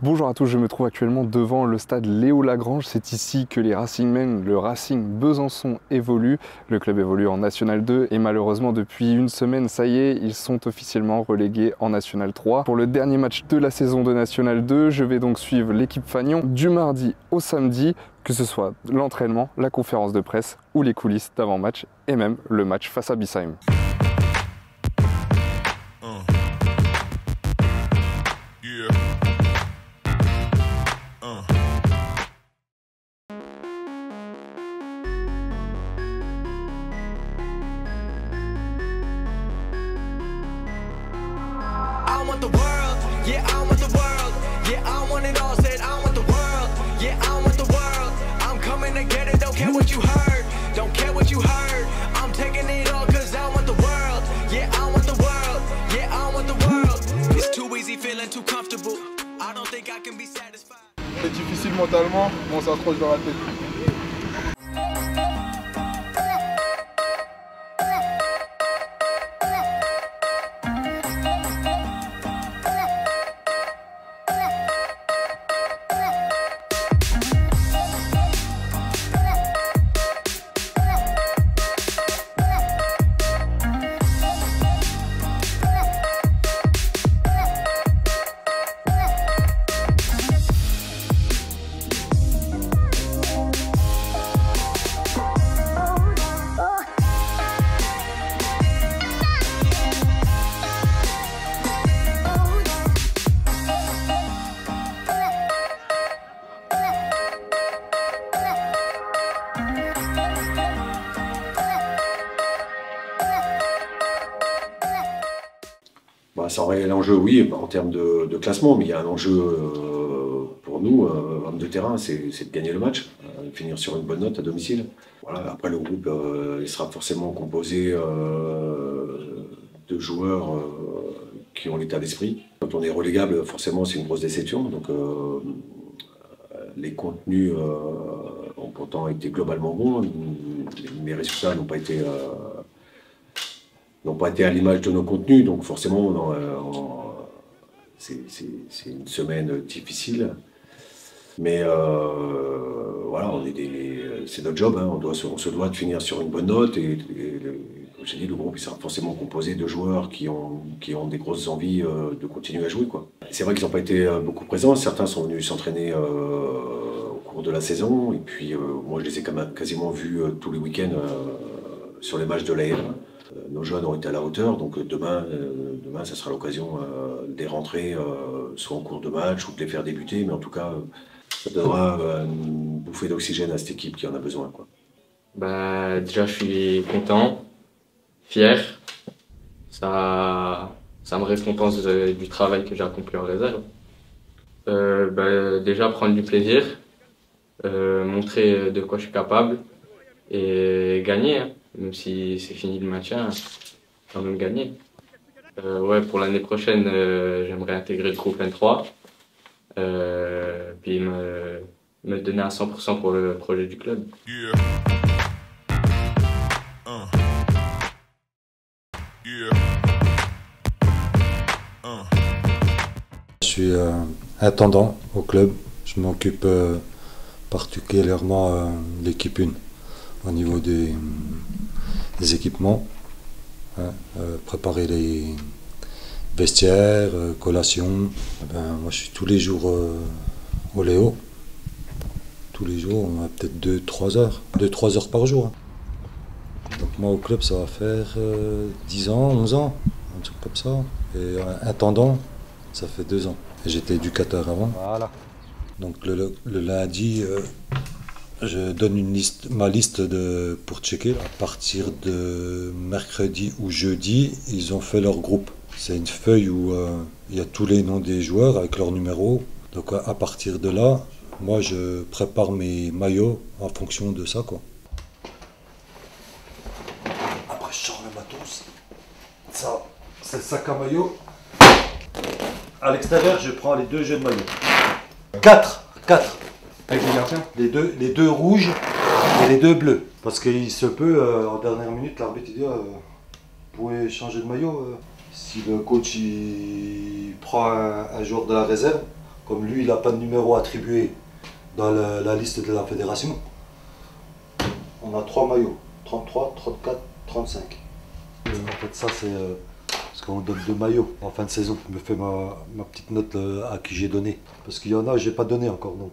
Bonjour à tous, je me trouve actuellement devant le stade Léo Lagrange. C'est ici que les Racingmen, le Racing Besançon évolue. Le club évolue en National 2 et malheureusement depuis une semaine, ça y est, ils sont officiellement relégués en National 3. Pour le dernier match de la saison de National 2, je vais donc suivre l'équipe Fagnon du mardi au samedi, que ce soit l'entraînement, la conférence de presse ou les coulisses d'avant-match et même le match face à Bissheim. The world, yeah, I want the world, yeah, I want it all, said I want the world, yeah, I want the world, I'm coming to get it, don't care what you heard, don't care what you heard, I'm taking it all cause I want the world, yeah, I want the world, yeah, I want the world, it's too easy feeling too comfortable, I don't think I can be satisfied. C'est difficile mentalement, mais on s'accroche dans la tête. Ça aurait l'enjeu, oui, en termes de classement, mais il y a un enjeu pour nous, hommes de terrain, c'est de gagner le match, de finir sur une bonne note à domicile. Voilà, après, le groupe il sera forcément composé de joueurs qui ont l'état d'esprit. Quand on est relégable, forcément, c'est une grosse déception. Donc, les contenus ont pourtant été globalement bons. Les résultats n'ont pas été à l'image de nos contenus, donc forcément c'est une semaine difficile. Mais voilà, c'est notre job, hein, on se doit de finir sur une bonne note et comme j'ai dit, le groupe il sera forcément composé de joueurs qui ont des grosses envies de continuer à jouer, quoi. C'est vrai qu'ils n'ont pas été beaucoup présents, certains sont venus s'entraîner au cours de la saison, et puis moi je les ai quand même quasiment vus tous les week-ends sur les matchs de l'AR. Nos jeunes ont été à la hauteur, donc demain ça sera l'occasion de les rentrer soit en cours de match ou de les faire débuter, mais en tout cas ça donnera une bouffée d'oxygène à cette équipe qui en a besoin, quoi. Déjà je suis content, fier, ça me récompense du travail que j'ai accompli en réserve. Déjà prendre du plaisir, montrer de quoi je suis capable et gagner, hein. Même si c'est fini le maintien, quand même gagner. Pour l'année prochaine, j'aimerais intégrer le groupe N3, puis me donner à 100% pour le projet du club. Je suis intendant au club, je m'occupe particulièrement de l'équipe 1 au niveau des équipements, hein, préparer les vestiaires, collations. Moi je suis tous les jours au Léo, tous les jours on a peut-être 2-3 heures par jour, hein. Donc moi au club ça va faire 10 ans, 11 ans, un truc comme ça, et intendant ça fait 2 ans. J'étais éducateur avant. Voilà. Donc le lundi, je donne ma liste pour checker. À partir de mercredi ou jeudi, ils ont fait leur groupe. C'est une feuille où il y a tous les noms des joueurs avec leur numéro. Donc à partir de là, moi je prépare mes maillots en fonction de ça, quoi. Après je sors le matos. Ça, c'est le sac à maillot. À l'extérieur, je prends les 2 jeux de maillot. 4. Avec les gardiens? Les deux rouges et les 2 bleus. Parce qu'il se peut, en dernière minute, l'arbitre dit vous pouvez changer de maillot. Si le coach il prend un joueur de la réserve, comme lui, il n'a pas de numéro attribué dans la liste de la fédération, on a 3 maillots, 33, 34, 35. En fait, ça, c'est parce qu'on donne 2 maillots en fin de saison. Je me fais ma petite note à qui j'ai donné. Parce qu'il y en a, je n'ai pas donné encore. Donc,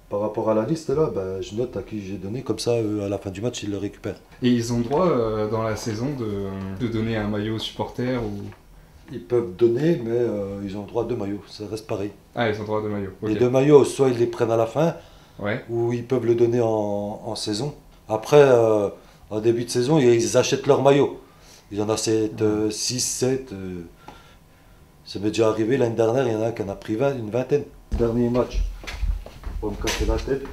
par rapport à la liste, là, ben, je note à qui j'ai donné. Comme ça, à la fin du match, ils le récupèrent. Et ils ont le droit, dans la saison, de donner un maillot aux supporters ou... Ils peuvent donner, mais ils ont le droit à 2 maillots. Ça reste pareil. Ah, ils ont le droit à 2 maillots. Les Ok. 2 maillots, soit ils les prennent à la fin, Ouais. ou ils peuvent le donner en saison. Après, en début de saison, ils achètent leur maillot. Il y en a 6, 7. Ça m'est déjà arrivé l'année dernière, il y en a qui en a pris une vingtaine. Dernier match, pour me casser la tête.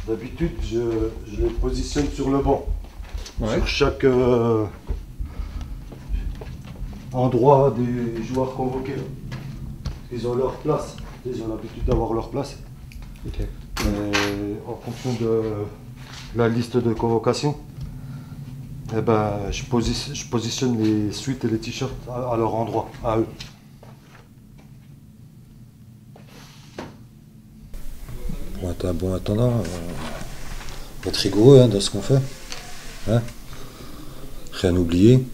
D'habitude, je les positionne sur le banc. Ouais. Sur chaque endroit des joueurs convoqués. Ils ont leur place. Ils ont l'habitude d'avoir leur place. Ok. En fonction de la liste de convocation, eh ben, je positionne les suites et les t-shirts à leur endroit, à eux. Pour être un bon intendant, faut être rigoureux dans ce qu'on fait. Hein, rien oublier.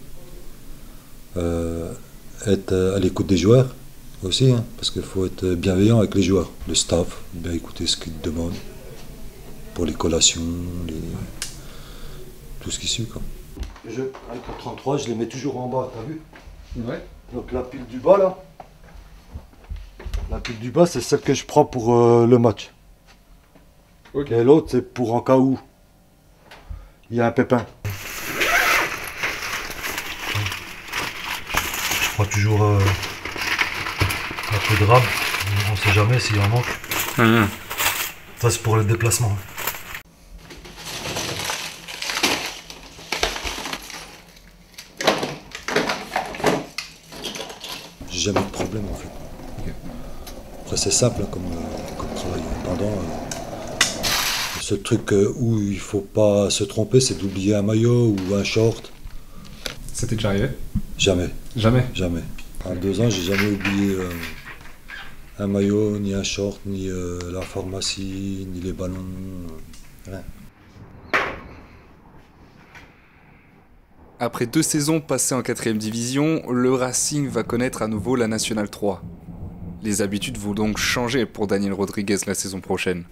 Être à l'écoute des joueurs aussi, hein, parce qu'il faut être bienveillant avec les joueurs. Le staff, bien écouter ce qu'ils te demandent pour les collations, tout ce qui suit, quoi. Avec le 33, je les mets toujours en bas, t'as vu? Ouais. Donc la pile du bas là, la pile du bas c'est celle que je prends pour le match. Ok. Et l'autre c'est pour en cas où il y a un pépin. Je prends toujours un peu de rab, on ne sait jamais s'il en manque. Ça c'est pour le déplacement. J'ai jamais eu de problème en fait. Après c'est simple hein, comme travail. Pendant ce truc où il faut pas se tromper, c'est d'oublier un maillot ou un short. C'était déjà arrivé? Jamais, Jamais. jamais. En 2 ans, j'ai jamais oublié un maillot, ni un short, ni la pharmacie, ni les ballons. Rien. Après 2 saisons passées en 4ème division, le Racing va connaître à nouveau la Nationale 3. Les habitudes vont donc changer pour Daniel Rodriguez la saison prochaine.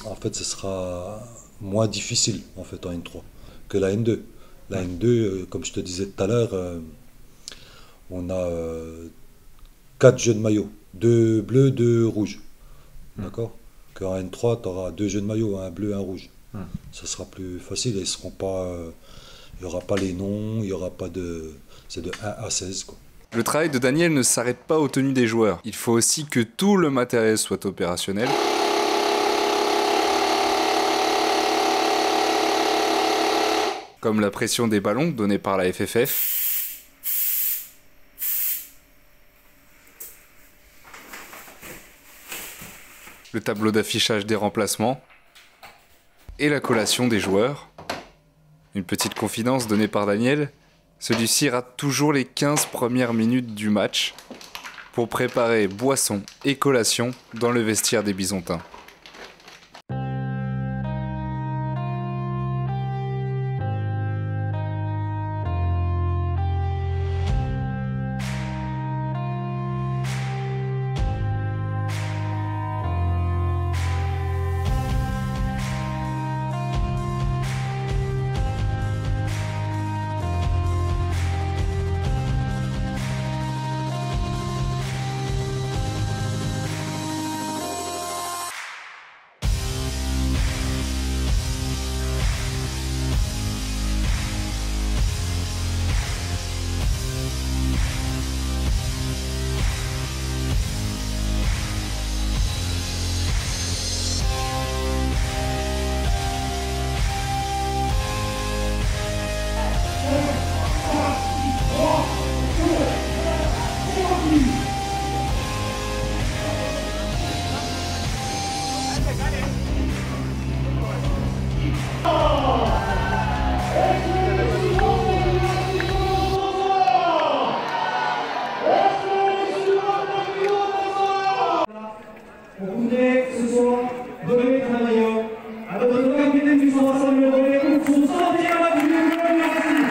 En fait, ce sera moins difficile en fait en N3 que la N2. La N2, comme je te disais tout à l'heure, on a 4 jeux de maillots, 2 bleus, 2 rouges. D'accord? Qu'en N3, tu auras 2 jeux de maillots, un bleu, un rouge. Ça sera plus facile et ils seront pas. Il n'y aura pas les noms, il n'y aura pas de. C'est de 1 à 16, quoi. Le travail de Daniel ne s'arrête pas aux tenues des joueurs. Il faut aussi que tout le matériel soit opérationnel. Comme la pression des ballons donnée par la FFF. Le tableau d'affichage des remplacements. Et la collation des joueurs. Une petite confidence donnée par Daniel. Celui-ci rate toujours les 15 premières minutes du match pour préparer boissons et collations dans le vestiaire des Bisontins. On voudrait ce soir donner un maillot à notre capitaine qui s'en va saluer le relais pour son 100e match du club du Racing.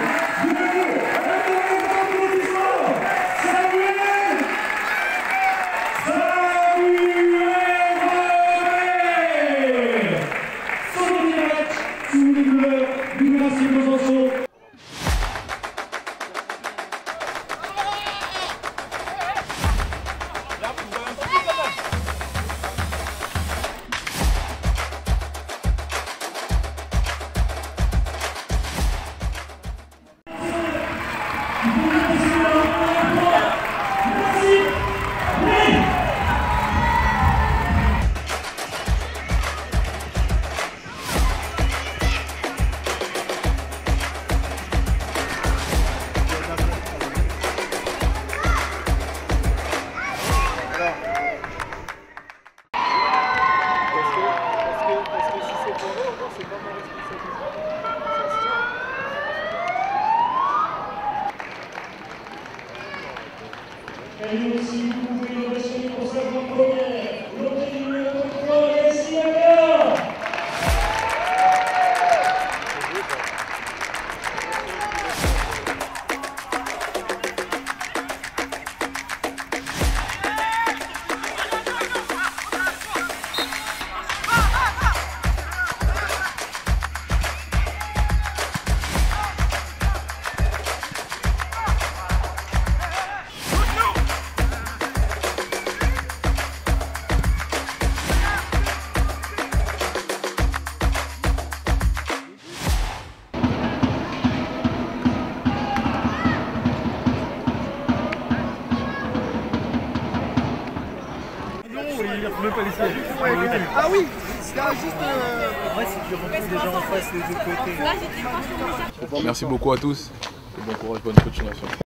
Et lui aussi, vous pouvez le remercier pour sa grande première. L'autre numéro 3, Yacine Aga. Ah oui, c'est juste. Ouais, c'est qu'il retrouve des gens en face des deux côtés. Merci beaucoup à tous et bon courage, bonne continuation.